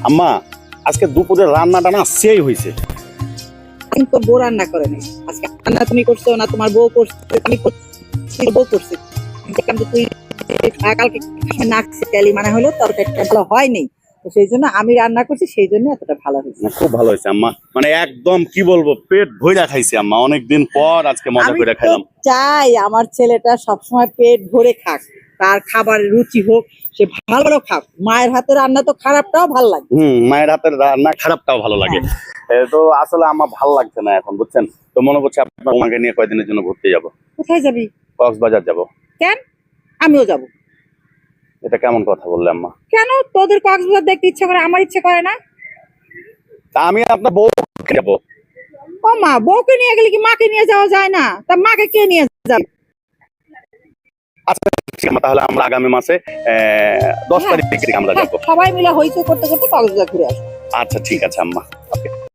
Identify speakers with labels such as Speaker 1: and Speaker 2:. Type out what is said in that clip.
Speaker 1: আম্মা আজকে দুপুরে রান্নাটা না সেই হয়েছে।
Speaker 2: কিন্তু বউ রান্না করে নাই আজকে। রান্না তুমি করছো না তোমার বউ করছে? আমি করছি, বউ করছে। দেখলাম যে তুই কালকে নাকছে তেলি মানে হলো তরকারিটা ভালো হয়নি, তো সেই জন্য আমি রান্না করছি, সেই জন্য এতটা ভালো হয়েছে।
Speaker 1: না, খুব ভালো হয়েছে আম্মা, মানে একদম কি বলবো পেট ভইরা খাইছি আম্মা, অনেকদিন পর আজকে মজা
Speaker 2: আমি
Speaker 1: করে
Speaker 2: তো
Speaker 1: খাইলাম।
Speaker 2: চাই আমার ছেলেটা সবসময় পেট ভরে খাক, তার খাবারের রুচি হোক, সে ভালো ভালো খাক। মায়ের হাতে রান্না তো খারাপটাও ভালো লাগে।
Speaker 1: মায়ের হাতের রান্না খারাপটাও ভালো লাগে। তো আসলে আমার ভালো লাগছে না এখন, বুঝছেন? তো মনে করছে আপনার মাকে নিয়ে কয়েকদিনের জন্য ঘুরতে যাব।
Speaker 2: কোথায় যাবি?
Speaker 1: কক্সবাজার যাব।
Speaker 2: কেন? আমিও যাব।
Speaker 1: এটা কেমন কথা বললে আম্মা?
Speaker 2: কেন তোদের কক্সবাজার দেখতে ইচ্ছা করে, আমার ইচ্ছা করে না?
Speaker 1: তা আমি আপনার বউ যাবো।
Speaker 2: ও মা, বউকে নিয়ে গেলে কি মাকে নিয়ে যাওয়া যায় না? তা মাকে কে নিয়ে যাবে?
Speaker 1: আচ্ছা ঠিক আছে, তাহলে আমরা আগামী মাসে 10 তারিখ থেকে আমরা যাবো।
Speaker 2: সবাই মিলে হইচই করতে করতে কক্সবাজার ঘুরে আসবো।
Speaker 1: আচ্ছা ঠিক আছে আম্মা।